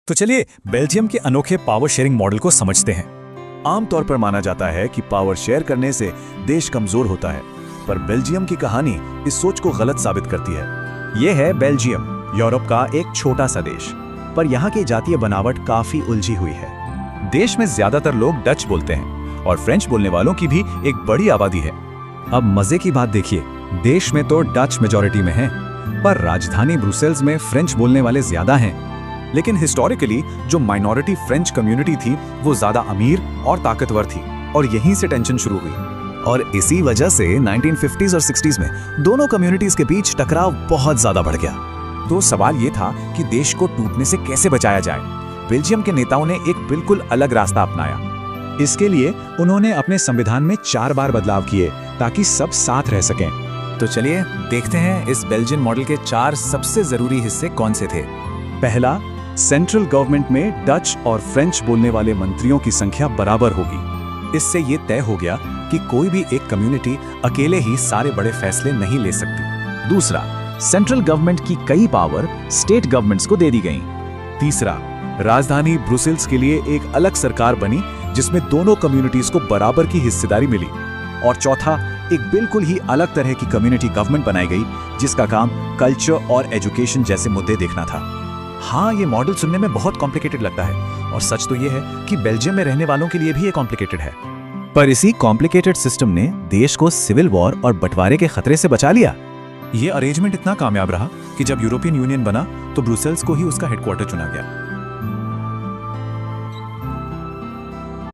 तो चलिए बेल्जियम के अनोखे पावर शेयरिंग मॉडल को समझते हैं। आमतौर पर माना जाता है कि पावर शेयर करने से देश कमजोर होता है, पर बेल्जियम की कहानी इस सोच को गलत साबित करती है। ये है बेल्जियम, यूरोप का एक छोटा सा देश, पर यहाँ की जातीय बनावट काफी उलझी हुई है। देश में ज्यादातर लोग डच बोलते हैं और फ्रेंच बोलने वालों की भी एक बड़ी आबादी है। अब मजे की बात देखिए, देश में तो डच मेजॉरिटी में है, पर राजधानी ब्रुसेल्स में फ्रेंच बोलने वाले ज्यादा हैं। लेकिन हिस्टोरिकली जो माइनॉरिटी फ्रेंच कम्युनिटी थी वो ज्यादा अमीर और ताकतवर थी और यहीं से टेंशन शुरू हुई। और इसी वजह से 1950s और 60s में दोनों कम्युनिटीज के बीच टकराव बहुत ज्यादा बढ़ गया। तो सवाल ये था कि देश को टूटने से कैसे बचाया जाए। बेल्जियम के नेताओं ने एक बिल्कुल अलग रास्ता अपनाया। इसके लिए उन्होंने अपने संविधान में 4 बार बदलाव किए ताकि सब साथ रह सकें। तो चलिए देखते हैं इस बेल्जियन मॉडल के 4 सबसे जरूरी हिस्से कौन से थे। पहला, सेंट्रल गवर्नमेंट में डच और फ्रेंच बोलने वाले मंत्रियों की संख्या बराबर होगी। इससे ये तय हो गया कि कोई भी एक कम्युनिटी अकेले ही सारे बड़े फैसले नहीं ले सकती। दूसरा, सेंट्रल गवर्नमेंट की कई पावर स्टेट गवर्नमेंट्स को दे दी गई। तीसरा, राजधानी ब्रुसेल्स के लिए एक अलग सरकार बनी जिसमें दोनों कम्युनिटीज को बराबर की हिस्सेदारी मिली। और चौथा, एक बिल्कुल ही अलग तरह की कम्युनिटी गवर्नमेंट बनाई गई जिसका काम कल्चर और एजुकेशन जैसे मुद्दे देखना था। हाँ, ये मॉडल सुनने में बहुत कॉम्प्लिकेटेड लगता है और सच तो ये है कि बेल्जियम में रहने वालों के लिए भी ये कॉम्प्लिकेटेड है। पर इसी कॉम्प्लिकेटेड सिस्टम ने देश को सिविल वॉर और बंटवारे के खतरे से बचा लिया। ये अरेंजमेंट इतना कामयाब रहा कि जब यूरोपियन यूनियन बना तो ब्रुसेल्स को ही उसका हेडक्वार्टर चुना गया।